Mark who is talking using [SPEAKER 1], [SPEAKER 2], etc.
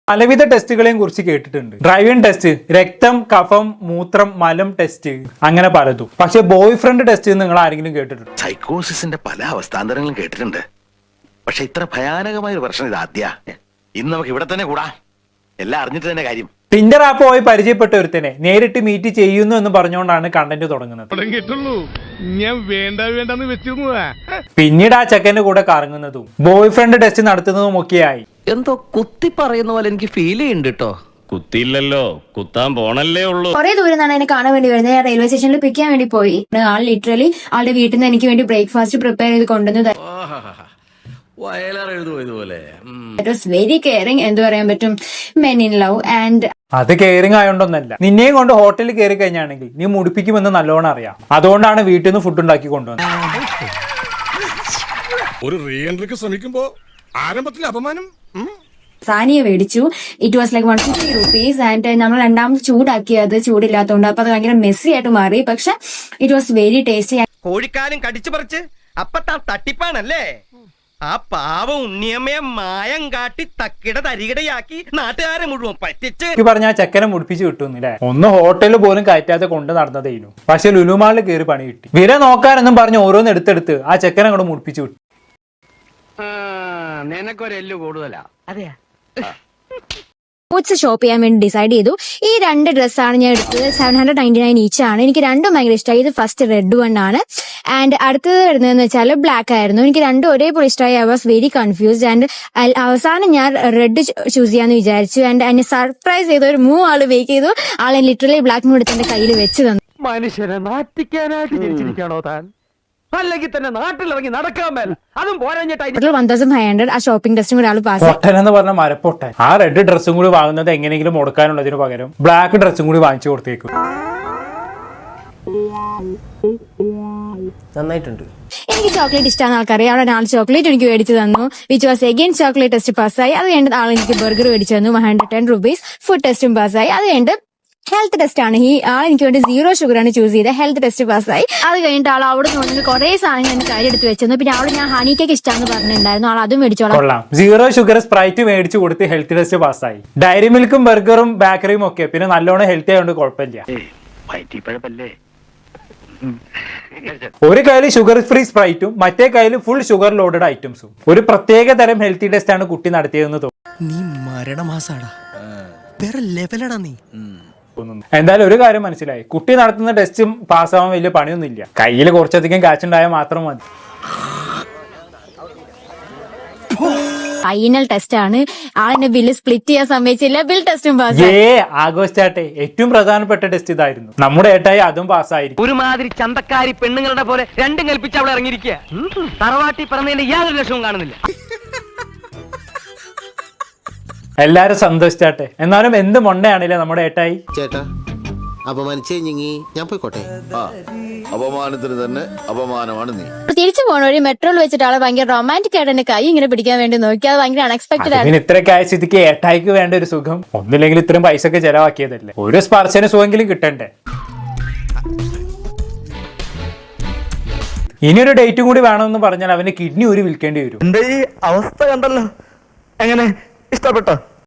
[SPEAKER 1] പലവിധ ടെസ്റ്റുകളെയും കുറിച്ച് കേട്ടിട്ടുണ്ട്. ഡ്രൈവിംഗ് ടെസ്റ്റ്, രക്തം, കഫം, മൂത്രം, മലം ടെസ്റ്റ്, അങ്ങനെ പലതും. പക്ഷെ ബോയ് ഫ്രണ്ട് ടെസ്റ്റ് നിങ്ങൾ ആരെങ്കിലും കേട്ടിട്ടുണ്ടോ?
[SPEAKER 2] സൈക്കോസിന്റെ പല അവസ്ഥാന്തരങ്ങളും കേട്ടിട്ടുണ്ട്. പക്ഷെ ഇത്ര ഭയാനകമായ ഒരു പ്രശ്നം ഇത് ആദ്യ. ഇന്ന് നമുക്ക് ഇവിടെ തന്നെ കൂടാ, എല്ലാം അറിഞ്ഞിട്ട് തന്നെ കാര്യം.
[SPEAKER 1] ടിൻഡർ ആപ്പ് പോയി പരിചയപ്പെട്ട ഒരുത്തനെ നേരിട്ട് മീറ്റ് ചെയ്യുന്നു എന്ന് പറഞ്ഞുകൊണ്ടാണ് കണ്ടന്റ് തുടങ്ങുന്നത്. പിന്നീട് ആ ചെക്കന്റെ കൂടെ കറങ്ങുന്നതും ബോയ് ഫ്രണ്ട് ടെസ്റ്റ് നടത്തുന്നതും ഒക്കെയായി.
[SPEAKER 3] എന്തോ കുത്തി പറയുന്ന പോലെ എനിക്ക് ഫീൽ ചെയ്യുന്നുണ്ട് കേട്ടോ.
[SPEAKER 4] കുത്തിയില്ലല്ലോ, കുത്താൻ പോണല്ലേ ഉള്ളൂ.
[SPEAKER 5] കുറെ ദൂരം നിന്നാണ് എന്നെ കാണാൻ വേണ്ടി വരുന്നത്. ഞാൻ റെയിൽവേ സ്റ്റേഷനിൽ പിക്ക് ചെയ്യാൻ വേണ്ടി പോയി. ആൾ ലിറ്ററലി ആളുടെ വീട്ടിൽ നിന്ന് എനിക്ക് വേണ്ടി ബ്രേക്ക്ഫാസ്റ്റ് പ്രിപ്പയർ ചെയ്ത് കൊണ്ടുവന്നത്. It was very caring. എന്ത് പറയാൻ പറ്റും, മെൻ ഇൻ ലവ്. ആൻഡ്
[SPEAKER 1] അത് കെയറിംഗ് ആയതുകൊണ്ടൊന്നല്ല, നിന്നെയും കൊണ്ട് ഹോട്ടലിൽ കയറി കഴിഞ്ഞാണെങ്കിൽ നീ മുടിപ്പിക്കുമെന്ന് നല്ലോണം അറിയാം. അതുകൊണ്ടാണ് വീട്ടിൽ നിന്ന് ഫുഡ് ഉണ്ടാക്കി കൊണ്ടുവന്നത്.
[SPEAKER 6] ഒരു റീ എൻട്രിക്ക് ശ്രമിക്കുമ്പോ ആരംഭത്തിൽ അപമാനം.
[SPEAKER 5] സാനിയ മേടിച്ചു. It was like 150 rupees. And നമ്മൾ രണ്ടാമത് ചൂടാക്കിയത് ചൂടില്ലാത്തതുകൊണ്ട് അപ്പൊ അത് ഭയങ്കര മെസ്സി ആയിട്ട് മാറി. പക്ഷെ ഇറ്റ് വാസ് വെരി ടേസ്റ്റി.
[SPEAKER 7] കോഴിക്കാലും കടിച്ചു പറിച്ച് അപ്പത്താൻ തട്ടിപ്പാണല്ലേ. ആ പാവം ഉണ്ണിയമ്മയെ മായം കാട്ടി തക്കിട തരികിടയാക്കി നാട്ടുകാരെ മുഴുവൻ പറ്റിച്ച്
[SPEAKER 1] പറഞ്ഞ ആ ചെക്കനെ മുടിപ്പിച്ച് കിട്ടുന്നില്ലേ. ഒന്ന് ഹോട്ടലിൽ പോലും കയറ്റാതെ കൊണ്ട് നടന്നതേനു. പക്ഷെ ലുലുമാളിൽ കയറി പണി കിട്ടി. വില നോക്കാനെന്നും പറഞ്ഞ് ഓരോന്ന് എടുത്തെടുത്ത് ആ ചെക്കനെ അങ്ങോട്ട് മുടിപ്പിച്ചു വിട്ടു.
[SPEAKER 7] നിനക്കൊരെല്ലു കൂടുതലാ. അതെയാ.
[SPEAKER 5] ബൂട്ട്സ് ഷോപ്പ് ചെയ്യാൻ വേണ്ടി ഡിസൈഡ് ചെയ്തു. ഈ 2 ഡ്രസ്സാണ് ഞാൻ എടുത്തത്. 799 ഈച്ച് ആണ്. എനിക്ക് രണ്ടും ഭയങ്കര ഇഷ്ടമായി. ഇത് ഫസ്റ്റ് റെഡ് വൺ ആണ്. ആൻഡ് അടുത്തത് വരുന്നതെന്ന് വെച്ചാൽ ബ്ലാക്ക് ആയിരുന്നു. എനിക്ക് രണ്ടും ഒരേപോലെ ഇഷ്ടമായി. I was very confused. And അവസാനം ഞാൻ റെഡ് ചൂസ് ചെയ്യാന്ന് വിചാരിച്ചു. ആൻഡ് എന്നെ സർപ്രൈസ് ചെയ്ത ഒരു 3 ആള് വെയിറ്റ് ചെയ്തു. ആളെ ലിറ്ററലി ബ്ലാക്ക് മൂഡ് എന്റെ കയ്യിൽ വെച്ച് തന്നു.
[SPEAKER 7] മനുഷ്യനെ നാറ്റിക്കാനായിട്ട് ജനിച്ചിരിക്കണോ താൻ? അല്ലെങ്കിൽ തന്നെ നാട്ടിലിറങ്ങി നടക്കാൻ മേല. അതും പോരാഞ്ഞിട്ടായി
[SPEAKER 5] 1500 ആ ഷോപ്പിംഗ് ടെസ്റ്റും കൂടെ ആള് പാസ്.
[SPEAKER 1] പൊട്ടൻ എന്ന് പറഞ്ഞ മരപ്പൊട്ടൻ. ആ റെഡ് ഡ്രസ്സും കൂടി വാങ്ങുന്നത് എങ്ങനെയെങ്കിലും മുടക്കാനുള്ളതിന് പകരം ബ്ലാക്ക് ഡ്രസ്സും കൂടി വാങ്ങിച്ചു കൊടുത്തേക്കും.
[SPEAKER 3] നന്നായിട്ടുണ്ട്.
[SPEAKER 5] എനിക്ക് ചോക്ലേറ്റ് ഇഷ്ടമാണ് ആൾക്കറിയാം. അവിടെ 4 ചോക്ലേറ്റ് എനിക്ക് മേടിച്ചു തന്നു. Which was again chocolate test പാസ്സായി. അത് കഴിഞ്ഞിട്ട് ആൾ എനിക്ക് ബർഗർ മേടിച്ചു തന്നു. 110 rupees. ഫുഡ് ടെസ്റ്റും പാസ്സായി. അത് കഴിഞ്ഞിട്ട് ഹെൽത്ത് ടെസ്റ്റ് ആണ്. ഈ ആൾ എനിക്ക് വേണ്ടി 0 sugar ആണ് ചൂസ് ചെയ്തത്. ഹെൽത്ത് ടെസ്റ്റ് പാസ്സായി. അത് കഴിഞ്ഞിട്ട് ആൾ അവിടെ നിന്ന് കുറെ സാധനങ്ങൾ എന്റെ കാര്യം എടുത്ത് വെച്ചു. പിന്നെ ആൾ ഞാൻ ഹണി കേക്ക് ഇഷ്ടമാണെന്ന് പറഞ്ഞിട്ടുണ്ടായിരുന്നു. ആൾ അതും മേടിച്ചോളാം.
[SPEAKER 1] 0 sugar സ്പ്രൈറ്റ് മേടിച്ചു കൊടുത്ത് ഹെൽത്ത് ടെസ്റ്റ് പാസ്സായി. ഡയറി മിൽക്കും ബർഗറും ബേക്കറിയും ഒക്കെ പിന്നെ നല്ലോണം ഹെൽത്തി ആയതുകൊണ്ട് കുഴപ്പമില്ല. ഒരു കയ്യിൽ ഷുഗർ ഫ്രീ സ്പ്രൈറ്റും മറ്റേ കയ്യിൽ ഫുൾ ഷുഗർ ലോഡഡ് ഐറ്റംസും. ഒരു പ്രത്യേക തരം ഹെൽത്തി ടെസ്റ്റ് ആണ് കുട്ടി നടത്തിയതെന്ന് തോന്നുന്നു.
[SPEAKER 3] നീ മരണമാസാടാ, വേറെ ലെവലടാ നീ.
[SPEAKER 1] എന്തായാലും ഒരു കാര്യം മനസ്സിലായി, കുട്ടി നടത്തുന്ന ടെസ്റ്റും പാസ്സാവാൻ വലിയ പണിയൊന്നും ഇല്ല. കയ്യിൽ കുറച്ചധികം കാശ് ഉണ്ടായാൽ മാത്രം മതി.
[SPEAKER 5] ഫൈനൽ ടെസ്റ്റ് ആണ്. ആളിന്റെ ബില്ല് സ്പ്ലിറ്റ് ചെയ്യാൻ സമ്മതിച്ചില്ല. ബിൽ ടെസ്റ്റും പാസ്.
[SPEAKER 1] ആഘോഷിച്ചാട്ടെ, ഏറ്റവും പ്രധാനപ്പെട്ട ടെസ്റ്റ് ഇതായിരുന്നു. നമ്മുടെ ഏട്ടായി അതും പാസ്സായിരിക്കും.
[SPEAKER 7] ഒരുമാതിരി ചന്തക്കാരി പെണ്ണുങ്ങളുടെ പോലെ രണ്ടും കൽപ്പിച്ച് അവളെ ഇറങ്ങിയിരിക്കുക. തറവാട്ടി പറഞ്ഞതിന്റെ യാതൊരു ലക്ഷവും കാണുന്നില്ല.
[SPEAKER 1] എല്ലാരും സന്തോഷിച്ചാട്ടെ. എന്നാലും എന്ത് മൊണ്ണയാണില്ലേ നമ്മുടെ ഏട്ടായി.
[SPEAKER 8] ചേട്ടാ അപമാനിച്ചേ ഞാൻ പോയിക്കോട്ടെ.
[SPEAKER 2] അപമാനത്തിന് തന്നെ അപമാനമാണ് നീ.
[SPEAKER 5] തിരിച്ചു പോണ വഴി മെട്രോയിൽ വെച്ചിട്ട് ആളെ ഭയങ്കര റൊമാൻറ്റിക് ആയിട്ട് എന്റെ കൈ ഇങ്ങനെ പിടിക്കാൻ വേണ്ടി നോക്കി. അത് ഭയങ്കര അൺഎക്സ്പെക്ടഡ് ആണ്.
[SPEAKER 1] ഇത്രയൊക്കെ ആയ സ്ഥിതിക്ക് ഏട്ടായിക്ക് വേണ്ട ഒരു സുഖം ഒന്നില്ലെങ്കിൽ ഇത്രയും പൈസ ഒക്കെ ചെലവാക്കിയതല്ലേ, ഒരു സ്പർശന സുഖമെങ്കിലും കിട്ടണ്ടേ. ഇനിയൊരു ഡേറ്റും കൂടി വേണമെന്ന് പറഞ്ഞാൽ അവന് കിഡ്നി ഊരി വിൽക്കേണ്ടി വരും.
[SPEAKER 7] എന്റെ ഈ അവസ്ഥ കണ്ടല്ലോ, എങ്ങനെ ഇഷ്ടപ്പെട്ടോ?